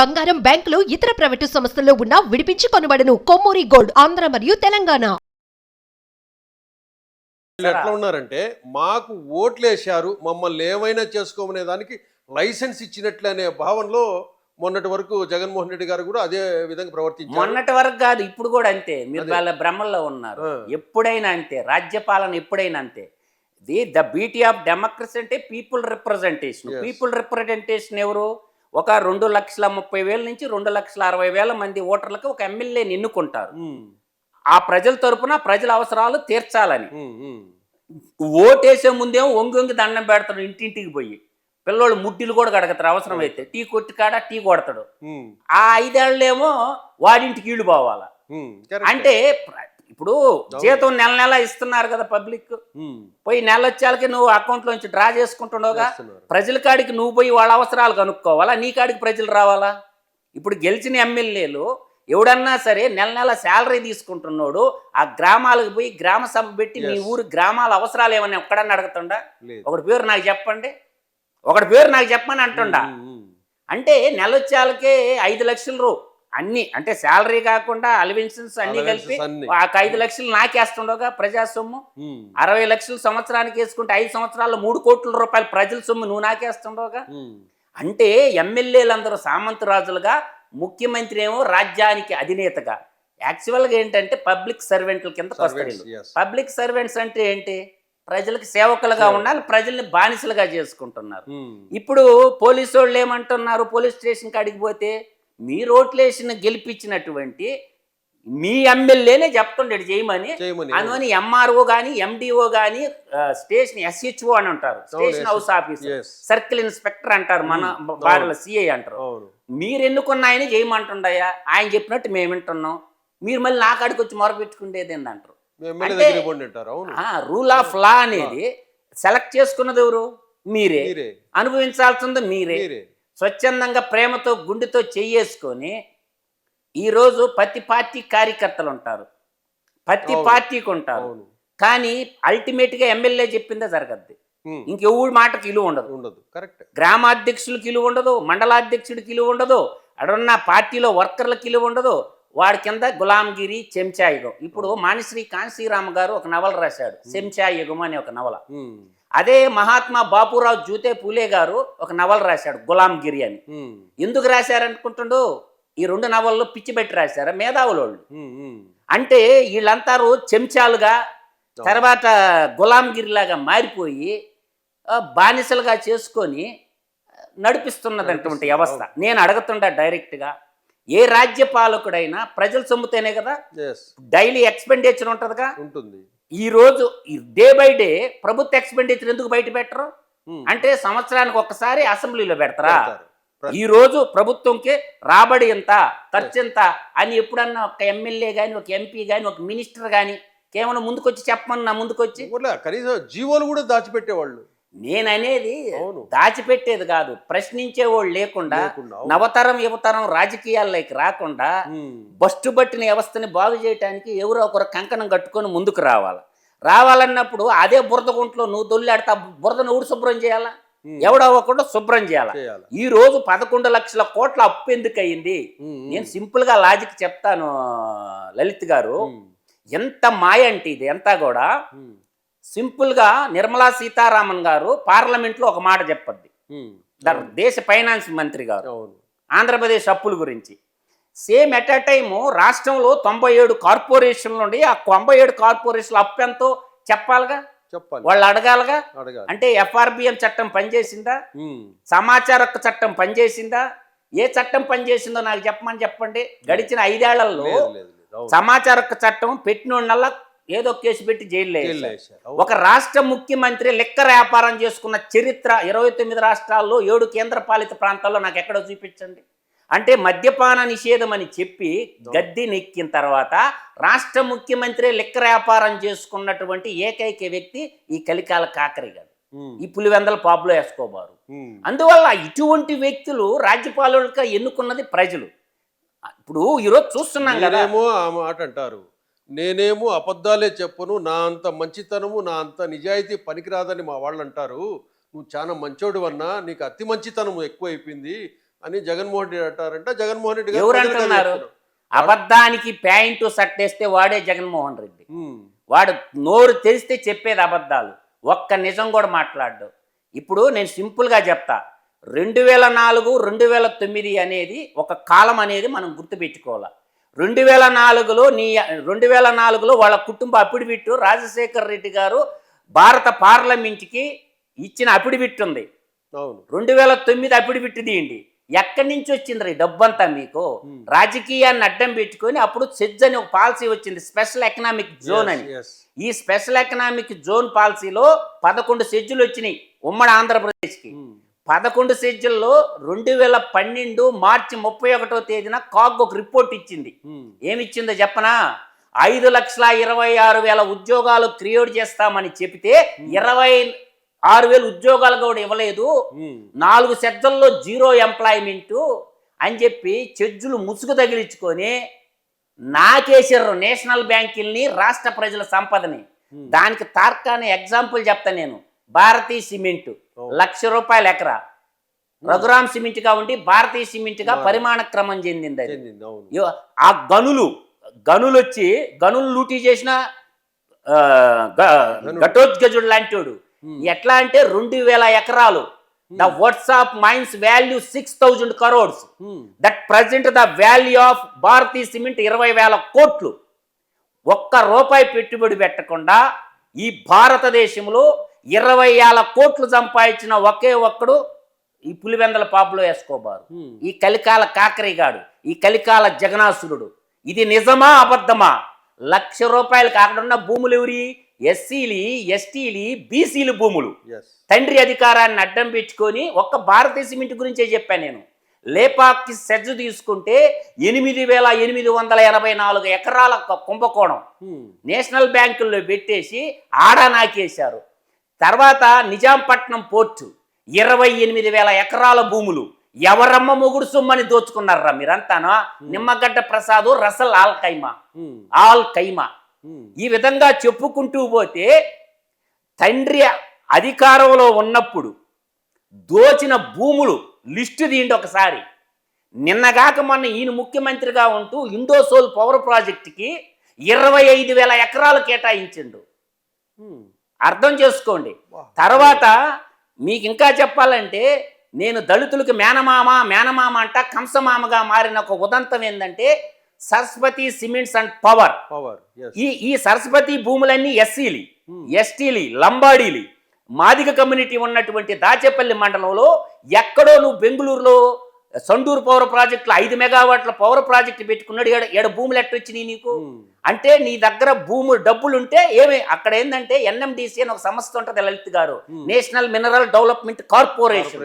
బంగారం, బ్యాంకులు, ఇతర ప్రైవేటు సంస్థల్లో ఉన్న విడిపించి కొనబడను. కొమ్మూరి గోల్డ్, ఆంధ్ర మరియు తెలంగాణ. ఎట్లా ఉన్నారంటే మాకు ఓట్లేశారు, మమ్మల్ని ఏమైనా చేసుకోమనే దానికి లైసెన్స్ ఇచ్చినట్లే అనే భావనలో మొన్నటి వరకు జగన్మోహన్ రెడ్డి గారు కూడా అదే విధంగా ప్రవర్తించారు. మొన్నటి వరకు కాదు, ఇప్పుడు కూడా అంతే. మీరు వాళ్ళ భ్రమల్లో ఉన్నారు. ఎప్పుడైనా అంతే, రాజ్యపాలన ఎప్పుడైనా అంతే. ద బ్యూటీ ఆఫ్ డెమోక్రసీ అంటే పీపుల్ రిప్రజెంటేషన్. పీపుల్ రిప్రజెంటేషన్ ఎవరు? ఒక 2,30,000 నుంచి 2,60,000 మంది ఓటర్లకు ఒక ఎమ్మెల్యేని ఎన్నుకుంటారు. ఆ ప్రజల తరపున ప్రజల అవసరాలు తీర్చాలని. ఓటేసే ముందేమో ఒంగి దండం పెడతాడు, ఇంటింటికి పోయి పిల్లోళ్ళు ముడ్డిలు కూడా కడగతారు, అవసరమైతే టీ కొట్టి కాడ టీ కొడతాడు. ఆ 5 ఏళ్ళేమో వాడింటికి ఇళ్ళు పోవాలా. అంటే ఇప్పుడు జీతం నెల నెల ఇస్తున్నారు కదా పబ్లిక్, పోయి నెల వచ్చేళ్ళకి నువ్వు అకౌంట్లోంచి డ్రా చేసుకుంటున్నావుగా. ప్రజల కాడికి నువ్వు పోయి వాళ్ళ అవసరాలు కనుక్కోవాలా, నీ కాడికి ప్రజలు రావాలా. ఇప్పుడు గెలిచిన ఎమ్మెల్యేలు ఎవడన్నా సరే నెల నెల శాలరీ తీసుకుంటున్నాడు, ఆ గ్రామాలకు పోయి గ్రామ సభ పెట్టి మీ ఊరు గ్రామాల అవసరాలు ఏమన్నా ఎక్కడన్నా అడుగుతుండా? ఒకటి పేరు నాకు చెప్పండి, ఒకటి పేరు నాకు చెప్పని అంటుండా. అంటే నెల వచ్చేళ్ళకే 5 లక్షలు అన్ని, అంటే శాలరీ కాకుండా అలవెన్సెస్ అన్ని కలిపి 5 లక్షలు నాకేస్తుండగా ప్రజా సొమ్ము. 60 లక్షలు సంవత్సరానికి వేసుకుంటే 5 సంవత్సరాల్లో 3 కోట్ల రూపాయలు ప్రజల సొమ్ము నువ్వు నాకేస్తుండగా. అంటే ఎమ్మెల్యేలందరూ సామంతరాజులుగా, ముఖ్యమంత్రి ఏమో రాజ్యానికి అధినేతగా. యాక్చువల్గా ఏంటంటే పబ్లిక్ సర్వెంట్ల కిందకు వస్తారు. పబ్లిక్ సర్వెంట్స్ అంటే ఏంటి? ప్రజలకు సేవకులుగా ఉండాలి, ప్రజల్ని బానిసలుగా చేసుకుంటున్నారు. ఇప్పుడు పోలీసు వాళ్ళు ఏమంటున్నారు? పోలీస్ స్టేషన్ కాడికి పోతే మీ ఓట్లేసిన గెలిపించినటువంటి మీ ఎమ్మెల్యేనే చెప్తుండేది చేయమని. అందువని ఎంఆర్ఓ కానీ ఎండిఓ కానీ స్టేషన్ ఎస్హెచ్ఓ అని ఉంటారు, station house officer, circle inspector అంటారు, మన భారత సిఐ అంటారు. మీరు ఎన్నుకున్నాయని చేయమంటుండయా, ఆయన చెప్పినట్టు మేము వింటున్నాం, మీరు మళ్ళీ నా కాడికి వచ్చి మొరపెట్టుకుండేది ఏంటంటారు. రూల్ ఆఫ్ లా అనేది సెలెక్ట్ చేసుకున్నది ఎవరు? మీరే. అనుభవించాల్సింది మీరే. స్వచ్ఛందంగా ప్రేమతో గుండెతో చెయ్యేసుకొని ఈరోజు ప్రతి పార్టీ కార్యకర్తలు ఉంటారు, ప్రతి పార్టీకి ఉంటారు. కానీ అల్టిమేట్గా ఎమ్మెల్యే చెప్పిందే జరగద్ది. ఇంకెవరి మాటకి విలువ ఉండదు. గ్రామాధ్యక్షులకి విలువ ఉండదు, మండలాధ్యక్షుడికి విలువ ఉండదు, అడున్న పార్టీలో వర్కర్లకు విలువ ఉండదు. వాడి కింద గులాంగిరి, చెంచాయుగం. ఇప్పుడు మానిశ్రీ కాంశీరామ గారు ఒక నవల రాశాడు, చెంచాయుగం అనే ఒక నవల. అదే మహాత్మా బాపురావు జూతే పూలే గారు ఒక నవల రాశాడు, గులాంగిరి అని. ఎందుకు రాశారనుకుంటుండో? ఈ 2 నవల్లో పిచ్చి పెట్టి రాశారా మేధావులు వాళ్ళు. అంటే వీళ్ళంతా చెంచాలుగా, తర్వాత గులాంగిరిలాగా మారిపోయి బానిసలుగా చేసుకొని నడిపిస్తున్నటువంటి వ్యవస్థ. నేను అడుగుతుండా డైరెక్ట్గా, ఏ రాజ్యపాలకుడైనా ప్రజలు సొమ్ముతేనే కదా డైలీ ఎక్స్పెండిచర్ ఉంటుందిగా. ఈ రోజు డే బై డే ప్రభుత్వ ఎక్స్పెండిచర్ ఎందుకు బయట పెట్టరు? అంటే సంవత్సరానికి ఒక్కసారి అసెంబ్లీలో పెడతారా? ఈ రోజు ప్రభుత్వంకి రాబడి ఎంత, ఖర్చు ఎంత అని ఎప్పుడన్నా ఒక ఎమ్మెల్యే కానీ, ఒక ఎంపీ కానీ, ఒక మినిస్టర్ కానీ కేవలం ముందుకొచ్చి చెప్పమన్నా ముందుకొచ్చి కనీసం జీవోలు కూడా దాచిపెట్టేవాళ్ళు. నేననేది దాచిపెట్టేది కాదు, ప్రశ్నించేవాళ్ళు లేకుండా, నవతరం యువతరం రాజకీయాల్లోకి రాకుండా బస్టు పట్టిన వ్యవస్థని బాగు చేయడానికి ఎవరో ఒకరు కంకణం కట్టుకొని ముందుకు రావాలన్నప్పుడు అదే బురద గుంట్లో నువ్వు దొల్లాడితే బురదను ఊడు శుభ్రం చేయాలా? ఎవడో ఒకడు శుభ్రం చేయాలా? ఈ రోజు 11 లక్షల కోట్ల అప్పు ఎందుకు అయింది? నేను సింపుల్ గా లాజిక్ చెప్తాను లలిత్ గారు. ఎంత మాయ అంటే ఇది ఎంత కూడా సింపుల్గా నిర్మలా సీతారామన్ గారు పార్లమెంట్లో ఒక మాట చెప్పద్ది, దేశ ఫైనాన్స్ మంత్రి గారు, ఆంధ్రప్రదేశ్ అప్పుల గురించి. సేమ్ ఎట్ అ టైము రాష్ట్రంలో 97 కార్పొరేషన్లు ఉండి ఆ 97 కార్పొరేషన్లు అప్పు ఎంతో చెప్పాలిగా, వాళ్ళు అడగాలిగా. అంటే ఎఫ్ఆర్బిఎం చట్టం పనిచేసిందా? సమాచార హక్కు చట్టం పనిచేసిందా? ఏ చట్టం పనిచేసిందో నాకు చెప్పండి. గడిచిన 5 ఏళ్లలో సమాచార హక్కు చట్టం పెట్టినోళ్ళ ఏదో కేసు పెట్టి జైల్లో వేశారు. ఒక రాష్ట్ర ముఖ్యమంత్రి లిక్కర్ వ్యాపారం చేసుకున్న చరిత్ర 29 రాష్ట్రాల్లో 7 కేంద్రపాలిత ప్రాంతాల్లో నాకు ఎక్కడో చూపించండి. అంటే మద్యపాన నిషేధం అని చెప్పి గద్దె నెక్కిన తర్వాత రాష్ట్ర ముఖ్యమంత్రి లిక్కర్ వ్యాపారం చేసుకున్నటువంటి ఏకైక వ్యక్తి ఈ కలికాల కాకరి గారు, ఈ పులివెందల పాపులో వేసుకోబారు. అందువల్ల ఇటువంటి వ్యక్తులు రాజ్యపాలకులుగా ఎన్నుకున్నది ప్రజలు. ఇప్పుడు ఈరోజు చూస్తున్నాం కదా, ఆ మాట అంటారు, నేనేమో అబద్ధాలే చెప్పను, నా అంత మంచితనము, నా అంత నిజాయితీ పనికిరాదని మా వాళ్ళు అంటారు. నువ్వు చాలా మంచోడు అన్నా, నీకు అతి మంచితనం ఎక్కువైపోయింది, అని జగన్మోహన్ రెడ్డి అంటారంట. జగన్మోహన్ రెడ్డి గారు ఎవరు ప్రజలకు అదే అంటున్నారు? చెప్తున్నారు. అబద్ధానికి ప్యాంటు సట్టేస్తే వాడే జగన్మోహన్ రెడ్డి. ఉమ్, వాడు నోరు తెరిస్తే చెప్పేది అబద్ధాలు, ఒక్క నిజం కూడా మాట్లాడు. ఇప్పుడు నేను సింపుల్గా చెప్తా, 2004 2009 అనేది ఒక కాలం అనేది మనం గుర్తుపెట్టుకోవాలి. 2004లో వాళ్ళ కుటుంబ అఫిడవిట్ రాజశేఖర్ రెడ్డి గారు భారత పార్లమెంట్కి ఇచ్చిన అఫిడవిట్ ఉంది. అవును. 2009 అఫిడవిట్ తీయండి. ఎక్కడి నుంచి వచ్చింది డబ్బంతా మీకు? రాజకీయాన్ని అడ్డం పెట్టుకొని అప్పుడు సెజ్ అని ఒక పాలసీ వచ్చింది, స్పెషల్ ఎకనామిక్ జోన్ అని. Yes. ఈ స్పెషల్ ఎకనామిక్ జోన్ పాలసీలో 11 సెజ్జులు వచ్చినాయి ఉమ్మడి ఆంధ్రప్రదేశ్కి. 11 సెజ్జుల్లో 2012 మార్చి 31వ తేదీన కాగ్ ఒక రిపోర్ట్ ఇచ్చింది. ఏమిచ్చిందో చెప్పనా? 5,26,000 ఉద్యోగాలు క్రియేట్ చేస్తామని చెబితే 26,000 ఉద్యోగాలు కూడా ఇవ్వలేదు. 4 సెజ్జల్లో 0 ఎంప్లాయ్మెంట్ అని చెప్పి చెజ్జులు ముసుగు తగిలించుకొని నాకేసారు నేషనల్ బ్యాంకుల్ని, రాష్ట్ర ప్రజల సంపదని. దానికి తార్కాణ ఎగ్జాంపుల్ చెప్తా నేను. భారతీయ సిమెంట్ ₹1,00,000 ఎకరా రఘురామ్ సిమెంట్ గా ఉండి భారతీయ సిమెంట్ గా పరిమాణ క్రమం చెందింది. ఆ గనులు వచ్చి గనులు లూటీ చేసిన ఘటోత్కచుడు లాంటివాడు. ఎట్లా అంటే 2,000 ఎకరాలు. The words of mines value 6,000 crores. That present the value of Bharatiya cement 20,000 కోట్లు. ₹1 పెట్టుబడి పెట్టకుండా ఈ భారతదేశంలో 20,000 కోట్లు సంపాదించిన ఒకే ఒక్కడు ఈ పులివెందల పాపులో వేసుకోబారు, ఈ కలికాల కాకరిగాడు, ఈ కలికాల జగనాసురుడు. ఇది నిజమా అబద్ధమా? ₹1,00,000 కాకుండా భూములు ఎవరి? ఎస్సీలు, ఎస్టీలు, బీసీలు భూములు. తండ్రి అధికారాన్ని అడ్డం పెట్టుకొని ఒక్క భారతీయ సిమెంట్ గురించే చెప్పాను నేను. లేపాకి సెజ్ తీసుకుంటే 8,884 ఎకరాల కుంభకోణం నేషనల్ బ్యాంకుల్లో పెట్టేసి ఆడా నాకేశారు. తర్వాత నిజాంపట్నం పోర్టు 28,000 ఎకరాల భూములు ఎవరమ్మ మొగుడు సొమ్మని దోచుకున్నారా మీరంతానా? నిమ్మగడ్డ ప్రసాద్, రసల్ ఆల్ ఖైమా. ఈ విధంగా చెప్పుకుంటూ పోతే తండ్రి అధికారంలో ఉన్నప్పుడు దోచిన భూములు లిస్టు తీయండి ఒకసారి. నిన్నగాక మొన్న ఈయన ముఖ్యమంత్రిగా ఉంటూ ఇండోసోల్ పవర్ ప్రాజెక్టుకి 25,000 ఎకరాలు కేటాయించిండు. అర్థం చేసుకోండి. తర్వాత మీకు ఇంకా చెప్పాలంటే, నేను దళితులకు మేనమామ అంట కంసమామగా మారిన ఒక ఉదంతం ఏంటంటే సరస్వతి సిమెంట్స్ అండ్ పవర్. ఈ సరస్వతి భూములన్నీ ఎస్సీలు, ఎస్టీలు, లంబాడీలు, మాదిగ కమ్యూనిటీ ఉన్నటువంటి దాచేపల్లి మండలంలో ఎక్కడో నువ్వు బెంగళూరులో సండూరు పవర్ ప్రాజెక్టులో 5 మెగావాట్ల పవర్ ప్రాజెక్టు పెట్టుకున్నాడు. ఏడ భూములు ఎట్టొచ్చినాయి నీకు? అంటే నీ దగ్గర డబ్బులుంటే ఏమి? అక్కడ ఏంటంటే NMDC అని ఒక సంస్థ ఉంటుంది లలిత్ గారు, నేషనల్ మినరల్ డెవలప్మెంట్ కార్పొరేషన్.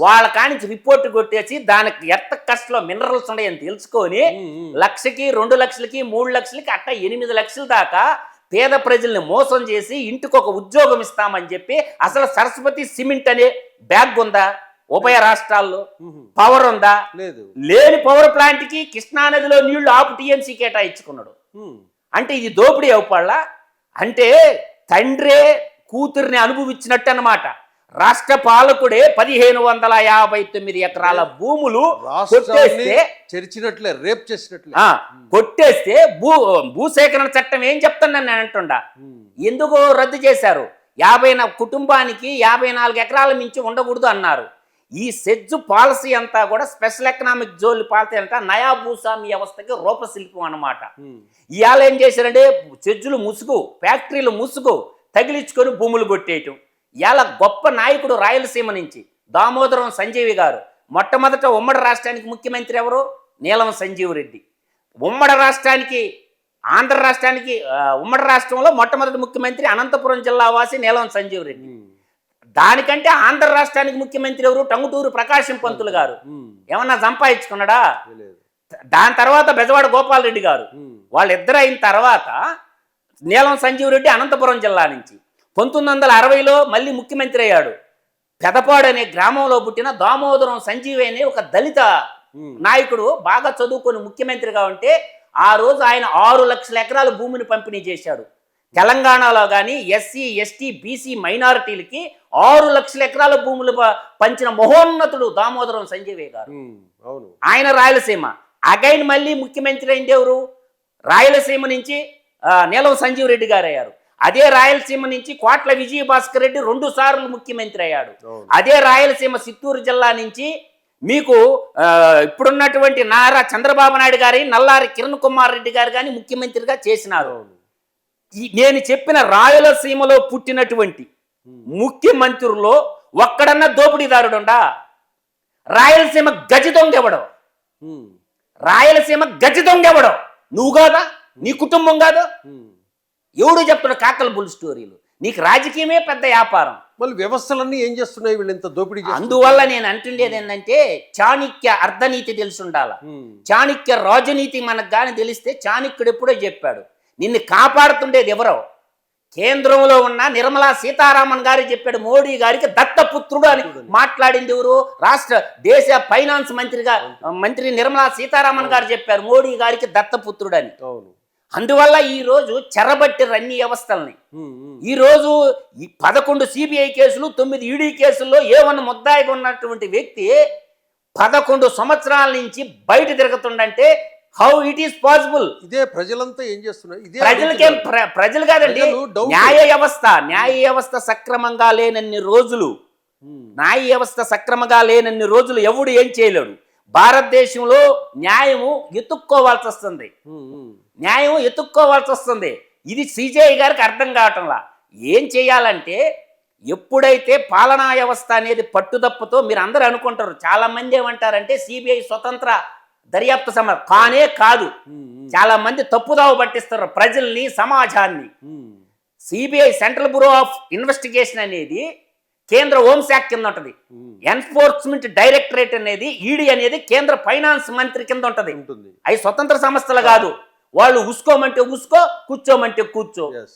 వాళ్ళ కానించి రిపోర్ట్ కొట్టేసి దానికి ఎంత కష్టంలో మినరల్స్ ఉన్నాయని తెలుసుకొని 1,00,000కి, 2,00,000కి, 3,00,000కి అట్ట 8 లక్షల దాకా పేద ప్రజల్ని మోసం చేసి ఇంటికి ఒక ఉద్యోగం ఇస్తామని చెప్పి, అసలు సరస్వతి సిమెంట్ అనే బ్యాగ్ ఉందా ఉభయ రాష్ట్రాల్లో? పవర్ ఉందా? లేని పవర్ ప్లాంట్ కి కృష్ణానదిలో నీళ్లు ఆపు టీఎంసీ కేటాయించుకున్నాడు. అంటే ఇది దోపిడీ అవుపాళ్ళ? అంటే తండ్రే కూతుర్ని అనుభవించినట్టు అన్నమాట. రాష్ట్ర పాలకుడే 1,559 ఎకరాల భూములు కొట్టేస్తే కొట్టేస్తే భూసేకరణ చట్టం ఏం చెప్తానని నేను అంటుండా. ఎందుకు రద్దు చేశారు? 50 కుటుంబానికి 54 ఎకరాల మించి ఉండకూడదు అన్నారు. ఈ సెజ్ పాలసీ అంతా కూడా స్పెషల్ ఎకనామిక్ జోన్ పాలసీ అంతా నయా భూస్వామి వ్యవస్థకి రూపశిల్పం అన్నమాట. ఇవాళ ఏం చేశారంటే సెజ్జులు ముసుగు, ఫ్యాక్టరీలు ముసుగు తగిలించుకొని భూములు కొట్టేయటం. ఇవాళ గొప్ప నాయకుడు రాయలసీమ నుంచి దామోదరం సంజీవి గారు. మొట్టమొదట ఉమ్మడి రాష్ట్రానికి ముఖ్యమంత్రి ఎవరు? నీలం సంజీవ్ రెడ్డి. ఉమ్మడి రాష్ట్రానికి, ఆంధ్ర రాష్ట్రానికి, ఉమ్మడి రాష్ట్రంలో మొట్టమొదటి ముఖ్యమంత్రి అనంతపురం జిల్లా వాసి నీలం సంజీవ్ రెడ్డి. దానికంటే ఆంధ్ర రాష్ట్రానికి ముఖ్యమంత్రి ఎవరు? టంగుటూరు ప్రకాశం పంతులు గారు. ఏమన్నా సంపాదించుకున్నాడా? దాని తర్వాత బెజవాడ గోపాల్ రెడ్డి గారు. వాళ్ళిద్దరు అయిన తర్వాత నీలం సంజీవ్ రెడ్డి అనంతపురం జిల్లా నుంచి 1960లో మళ్ళీ ముఖ్యమంత్రి అయ్యాడు. పెదపాడు అనే గ్రామంలో పుట్టిన దామోదరం సంజీవి అనే ఒక దళిత నాయకుడు బాగా చదువుకొని ముఖ్యమంత్రిగా ఉంటే ఆ రోజు ఆయన 6 లక్షల ఎకరాల భూమిని పంపిణీ చేశాడు. తెలంగాణలో కానీ ఎస్సీ ఎస్టీ బీసీ మైనారిటీలకి 6 లక్షల ఎకరాల భూములు పంచిన మహోన్నతుడు దామోదరం సంజయ్ గారు. అవును. ఆయన రాయలసీమ. అగైన్ మళ్ళీ ముఖ్యమంత్రి అయింది ఎవరు? రాయలసీమ నుంచి నీలం సంజీవ్ రెడ్డి గారు అయ్యారు. అదే రాయలసీమ నుంచి కోట్ల విజయభాస్కర్ రెడ్డి 2 సార్లు ముఖ్యమంత్రి అయ్యాడు. అదే రాయలసీమ చిత్తూరు జిల్లా నుంచి మీకు ఇప్పుడున్నటువంటి నారా చంద్రబాబు నాయుడు గారి నల్లారి కిరణ్ కుమార్ రెడ్డి గారు కానీ ముఖ్యమంత్రిగా చేసినారు. నేను చెప్పిన రాయలసీమలో పుట్టినటువంటి ముఖ్యమంత్రుల్లో ఒక్కడన్నా దోపిడీదారుడుండా? రాయలసీమ గజ దొంగ ఎవడో? రాయలసీమ గజ దొంగ ఎవడో? నువ్వు కాదా? నీ కుటుంబం కాదు? ఎవడు చెప్తాడు కాకల బుల్ స్టోరీలు? నీకు రాజకీయమే పెద్ద వ్యాపారం. మళ్ళీ వ్యవస్థలన్నీ ఏం చేస్తున్నాయి వీళ్ళు ఇంత దోపిడీ? అందువల్ల నేను అంటుండేది ఏంటంటే చాణక్య అర్ధనీతి తెలిసి ఉండాల. చాణక్య రాజనీతి మనకు కానీ తెలిస్తే చాణక్యుడు ఎప్పుడో చెప్పాడు, నిన్ను కాపాడుతుండేది ఎవరో? కేంద్రంలో ఉన్న నిర్మలా సీతారామన్ గారు చెప్పాడు మోడీ గారికి దత్తపుత్రుడు అని మాట్లాడింది ఎవరు? దేశ ఫైనాన్స్ మంత్రి నిర్మలా సీతారామన్ గారు చెప్పారు మోడీ గారికి దత్తపుత్రుడు అని. అందువల్ల ఈ రోజు చెరబట్టిర్రు అన్ని వ్యవస్థల్ని. ఈ రోజు 11 సిబిఐ కేసులు 9 ఈడీ కేసుల్లో ఏమన్నా ముద్దాయిగా ఉన్నటువంటి వ్యక్తి 11 సంవత్సరాల నుంచి బయట తిరుగుతుండంటే హౌ ఇట్ ఈస్ పాసిబుల్? ఇదే ప్రజలంతా ఏం చేస్తున్నారు? ప్రజలకేం ప్రజలు కాదండి, న్యాయ వ్యవస్థ సక్రమంగా లేనన్ని రోజులు ఎవడు ఏం చేయలేడు. భారతదేశంలో న్యాయము ఎత్తుక్కోవాల్సి వస్తుంది. ఇది సిజేఐ గారికి అర్థం కావటంలా. ఏం చేయాలంటే ఎప్పుడైతే పాలనా వ్యవస్థ అనేది పట్టుదప్పుతో మీరు అందరూ అనుకుంటారు, చాలా మంది ఏమంటారంటే సిబిఐ స్వతంత్ర దర్యాప్తు కానే కాదు. చాలా మంది తప్పుదావ పట్టిస్తారు ప్రజల్ని, సమాజాన్ని. CBI central bureau of investigation అనేది కేంద్ర హోంశాఖ కింద ఉంటది. ఎన్ఫోర్స్మెంట్ డైరెక్టరేట్ అనేది ఈడీ అనేది కేంద్ర ఫైనాన్స్ మంత్రి కింద ఉంటది. అవి స్వతంత్ర సంస్థలు కాదు. వాళ్ళు ఉసుకోమంటే ఉసుకో, కూర్చోమంటే కూర్చో.